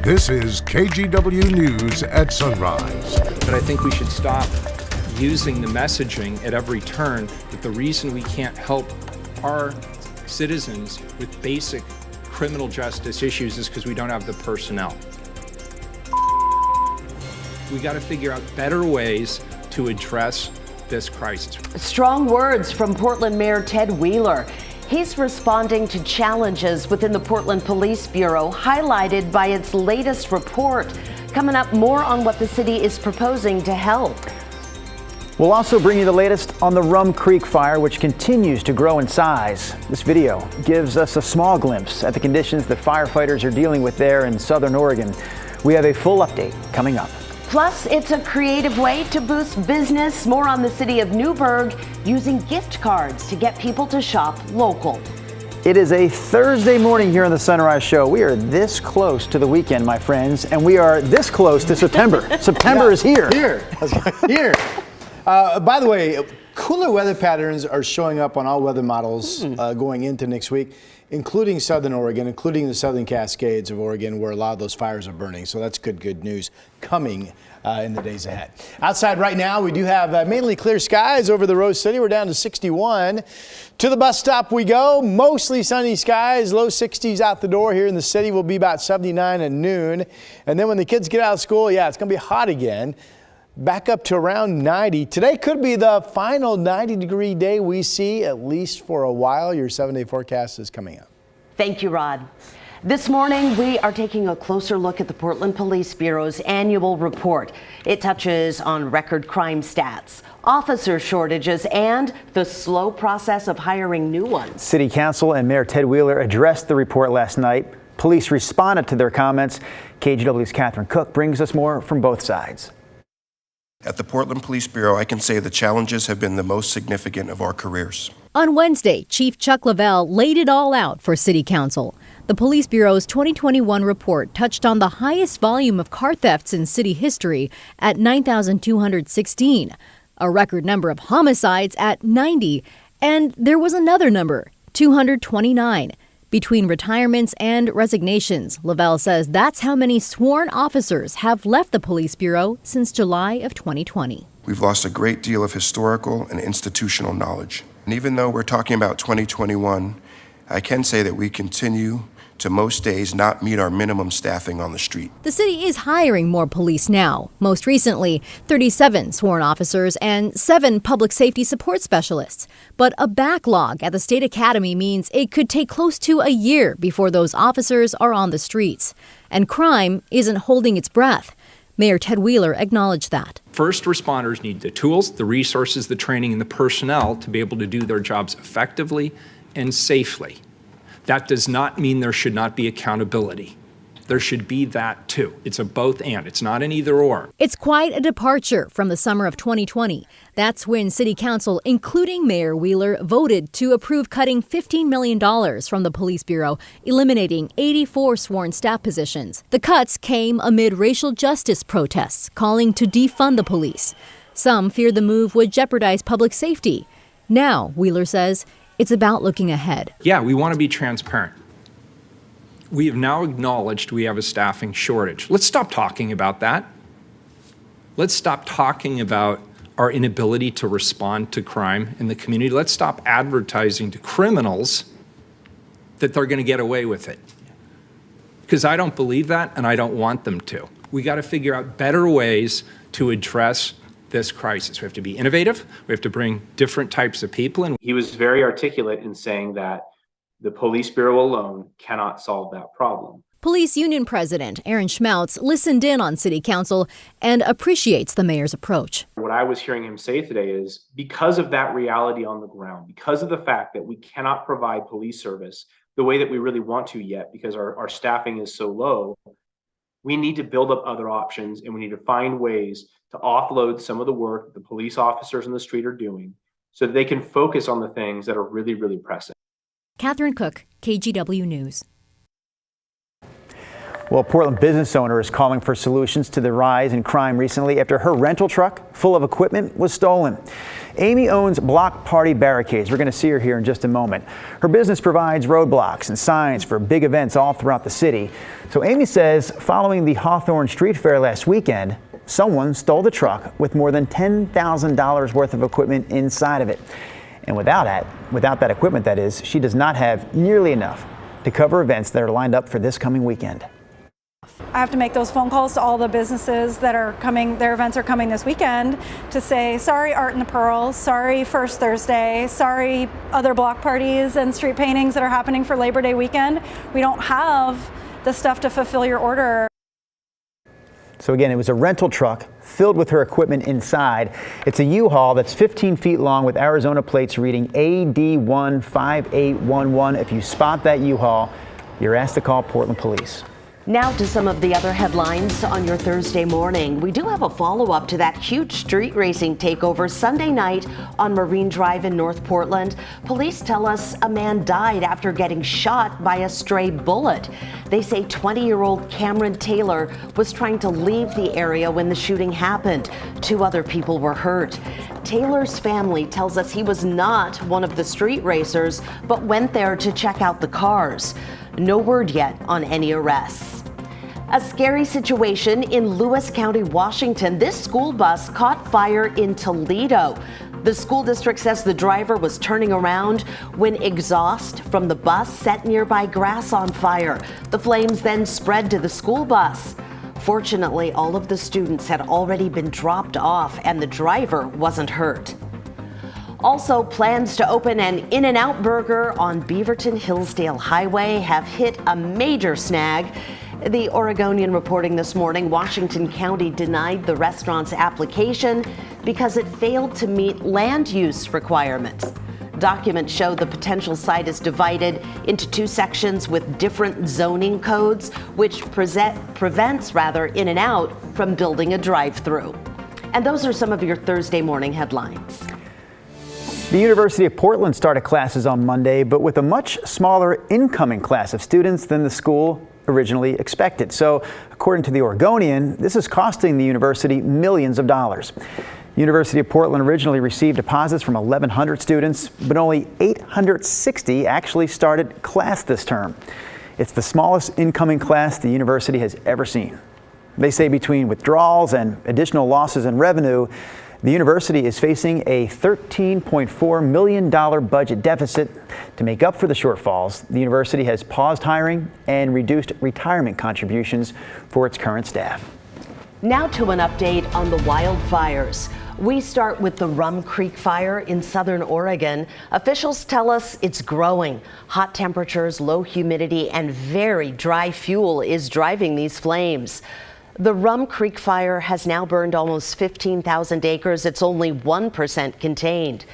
This is KGW News at Sunrise. But I think we should stop using the messaging at every turn that the reason we can't help our citizens with basic criminal justice issues is because we don't have the personnel. We got to figure out better ways to address this crisis. Strong words from Portland Mayor Ted Wheeler. He's responding to challenges within the Portland Police Bureau, highlighted by its latest report. Coming up, more on what the city is proposing to help. We'll also bring you the latest on the Rum Creek Fire, which continues to grow in size. This video gives us a small glimpse at the conditions that firefighters are dealing with there in southern Oregon. We have a full update coming up. Plus, it's a creative way to boost business. More on the city of Newburgh using gift cards to get people to shop local. It is a Thursday morning here on the Sunrise Show. We are this close to the weekend, my friends, and we are this close to September. September is here. Here. By the way, cooler weather patterns are showing up on all weather models going into next week, including southern Oregon, including the southern Cascades of Oregon, where a lot of those fires are burning. So that's good news coming in the days ahead. Outside right now, we do have mainly clear skies over the Rose City. We're down to 61. To the bus stop we go. Mostly sunny skies, low 60s out the door here in the city. Will be about 79 at noon. And then when the kids get out of school, yeah, it's going to be hot again. Back up to around 90. Today could be the final 90-degree day we see, at least for a while. Your 7-day forecast is coming up. Thank you, Rod. This morning, we are taking a closer look at the Portland Police Bureau's annual report. It touches on record crime stats, officer shortages, and the slow process of hiring new ones. City Council and Mayor Ted Wheeler addressed the report last night. Police responded to their comments. KGW's Catherine Cook brings us more from both sides. At the Portland Police Bureau, I can say the challenges have been the most significant of our careers. On Wednesday, Chief Chuck Lavelle laid it all out for City Council. The Police Bureau's 2021 report touched on the highest volume of car thefts in city history at 9,216, a record number of homicides at 90, and there was another number, 229. Between retirements and resignations, Lavelle says that's how many sworn officers have left the Police Bureau since July of 2020. We've lost a great deal of historical and institutional knowledge. And even though we're talking about 2021, I can say that we continue to most days not meet our minimum staffing on the street. The city is hiring more police now. Most recently, 37 sworn officers and 7 public safety support specialists. But a backlog at the state academy means it could take close to a year before those officers are on the streets. And crime isn't holding its breath. Mayor Ted Wheeler acknowledged that. First responders need the tools, the resources, the training, and the personnel to be able to do their jobs effectively and safely. That does not mean there should not be accountability. There should be that too. It's a both and. It's not an either or. It's quite a departure from the summer of 2020. That's when City Council, including Mayor Wheeler, voted to approve cutting $15 million from the Police Bureau, eliminating 84 sworn staff positions. The cuts came amid racial justice protests calling to defund the police. Some feared the move would jeopardize public safety. Now, Wheeler says, it's about looking ahead. Yeah, we want to be transparent. We have now acknowledged we have a staffing shortage. Let's stop talking about that. Let's stop talking about our inability to respond to crime in the community. Let's stop advertising to criminals that they're going to get away with it. Because I don't believe that, and I don't want them to. We got to figure out better ways to address this crisis. We have to be innovative. We have to bring different types of people in. He was very articulate in saying that the Police Bureau alone cannot solve that problem. Police Union President Aaron Schmeltz listened in on City Council and appreciates the mayor's approach. What I was hearing him say today is because of that reality on the ground, because of the fact that we cannot provide police service the way that we really want to yet because our staffing is so low, we need to build up other options and we need to find ways to offload some of the work that the police officers on the street are doing so that they can focus on the things that are really, really pressing. Catherine Cook, KGW News. Well, a Portland business owner is calling for solutions to the rise in crime recently after her rental truck full of equipment was stolen. Amy owns Block Party Barricades. We're going to see her here in just a moment. Her business provides roadblocks and signs for big events all throughout the city. So Amy says following the Hawthorne Street Fair last weekend, someone stole the truck with more than $10,000 worth of equipment inside of it. And without that equipment, that is, she does not have nearly enough to cover events that are lined up for this coming weekend. I have to make those phone calls to all the businesses that are coming, their events are coming this weekend, to say, sorry Art and the Pearls, sorry First Thursday, sorry other block parties and street paintings that are happening for Labor Day weekend. We don't have the stuff to fulfill your order. So again, it was a rental truck filled with her equipment inside. It's a U-Haul that's 15 feet long with Arizona plates reading AD15811. If you spot that U-Haul, you're asked to call Portland Police. Now to some of the other headlines on your Thursday morning. We do have a follow-up to that huge street racing takeover Sunday night on Marine Drive in North Portland. Police tell us a man died after getting shot by a stray bullet. They say 20-year-old Cameron Taylor was trying to leave the area when the shooting happened. 2 other people were hurt. Taylor's family tells us he was not one of the street racers, but went there to check out the cars. No word yet on any arrests. A scary situation in Lewis County, Washington. This school bus caught fire in Toledo. The school district says the driver was turning around when exhaust from the bus set nearby grass on fire. The flames then spread to the school bus. Fortunately, all of the students had already been dropped off and the driver wasn't hurt. Also, plans to open an In-N-Out Burger on Beaverton Hillsdale Highway have hit a major snag. The Oregonian reporting this morning, Washington County denied the restaurant's application because it failed to meet land use requirements. Documents show the potential site is divided into 2 sections with different zoning codes, which prevents In-N-Out from building a drive-through. And those are some of your Thursday morning headlines. The University of Portland started classes on Monday, but with a much smaller incoming class of students than the school originally expected. So, according to the Oregonian, this is costing the university millions of dollars. The University of Portland originally received deposits from 1,100 students, but only 860 actually started class this term. It's the smallest incoming class the university has ever seen. They say between withdrawals and additional losses in revenue, the university is facing a $13.4 million budget deficit. To make up for the shortfalls, the university has paused hiring and reduced retirement contributions for its current staff. Now to an update on the wildfires. We start with the Rum Creek Fire in southern Oregon. Officials tell us it's growing. Hot temperatures, low humidity, and very dry fuel is driving these flames. The Rum Creek Fire has now burned almost 15,000 acres. It's only 1% contained.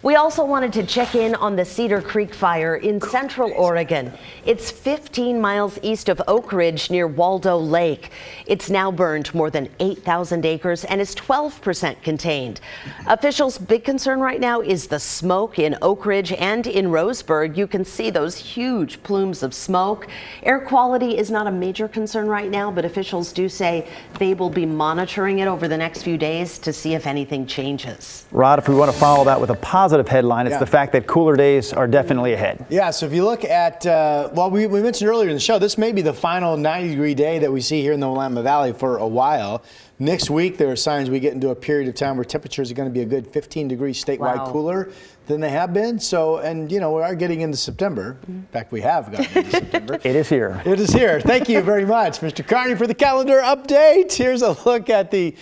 We also wanted to check in on the Cedar Creek Fire in central Oregon. It's 15 miles east of Oak Ridge near Waldo Lake. It's now burned more than 8,000 acres and is 12% contained. Officials' big concern right now is the smoke in Oak Ridge and in Roseburg. You can see those huge plumes of smoke. Air quality is not a major concern right now, but officials do say they will be monitoring it over the next few days to see if anything changes. Rod, if we want to follow that with a positive headline, it's the fact that cooler days are definitely ahead. Yeah, so if you look at, well, we mentioned earlier in the show, this may be the final 90-degree day that we see here in the Willamette Valley for a while. Next week, there are signs we get into a period of time where temperatures are going to be a good 15 degrees statewide cooler than they have been. So, and you know, we are getting into September. In fact, we have gotten into September. It is here. It is here. Thank you very much, Mr. Carney, for the calendar update. Here's a look at the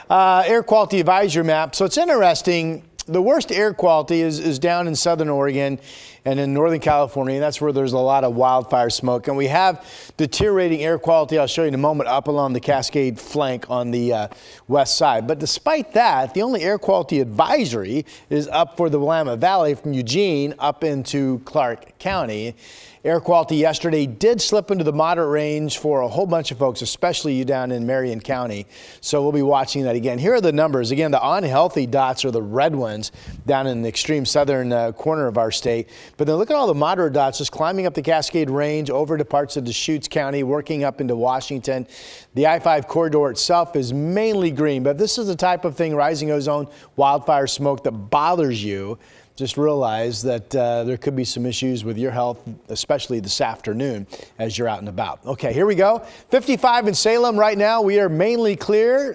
air quality advisory map. So it's interesting. The worst air quality is down in southern Oregon and in Northern California, and that's where there's a lot of wildfire smoke. And we have deteriorating air quality, I'll show you in a moment, up along the Cascade flank on the west side. But despite that, the only air quality advisory is up for the Willamette Valley from Eugene up into Clark County. Air quality yesterday did slip into the moderate range for a whole bunch of folks, especially you down in Marion County. So we'll be watching that again. Here are the numbers. Again, the unhealthy dots are the red ones down in the extreme southern corner of our state. But But then look at all the moderate dots just climbing up the Cascade Range over to parts of Deschutes County, working up into Washington. The I-5 corridor itself is mainly green, but if this is the type of thing, rising ozone, wildfire smoke that bothers you, just realize that there could be some issues with your health, especially this afternoon as you're out and about. Okay, here we go. 55 in Salem right now. We are mainly clear.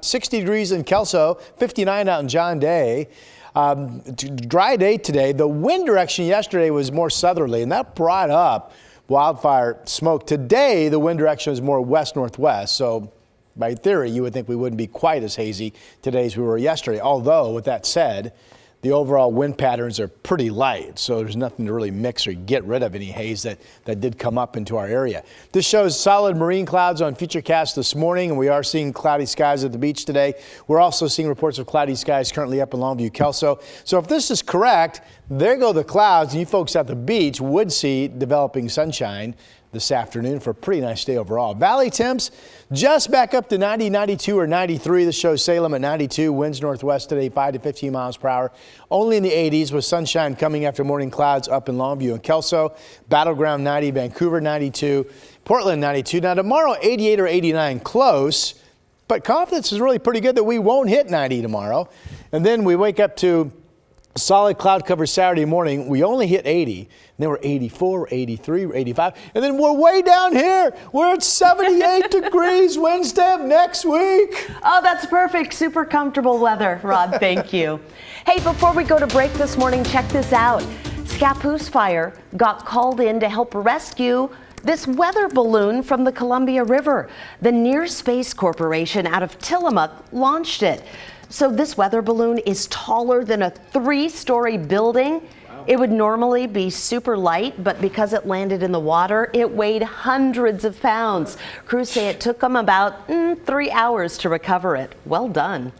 60 degrees in Kelso, 59 out in John Day. Dry day today. The wind direction yesterday was more southerly, and that brought up wildfire smoke. Today, the wind direction is more west-northwest, so by theory, you would think we wouldn't be quite as hazy today as we were yesterday. Although, with that said, the overall wind patterns are pretty light, so there's nothing to really mix or get rid of any haze that did come up into our area. This shows solid marine clouds on Futurecast this morning, and we are seeing cloudy skies at the beach today. We're also seeing reports of cloudy skies currently up in Longview, Kelso. So if this is correct, there go the clouds, and you folks at the beach would see developing sunshine this afternoon for a pretty nice day overall. Valley temps just back up to 90, 92, or 93. This shows Salem at 92. Winds northwest today, 5 to 15 miles per hour. Only in the 80s with sunshine coming after morning clouds up in Longview and Kelso. Battleground 90, Vancouver 92, Portland 92. Now tomorrow 88 or 89, close, but confidence is really pretty good that we won't hit 90 tomorrow. And then we wake up to solid cloud cover Saturday morning. We only hit 80. And then we're 84, 83, 85. And then we're way down here. We're at 78 degrees Wednesday of next week. Oh, that's perfect. Super comfortable weather, Rod. Thank you. Hey, before we go to break this morning, check this out. Scappoose Fire got called in to help rescue this weather balloon from the Columbia River. The Near Space Corporation out of Tillamook launched it. So this weather balloon is taller than a 3-story building. Wow. It would normally be super light, but because it landed in the water, it weighed hundreds of pounds. Crews say it took them about 3 hours to recover it. Well done.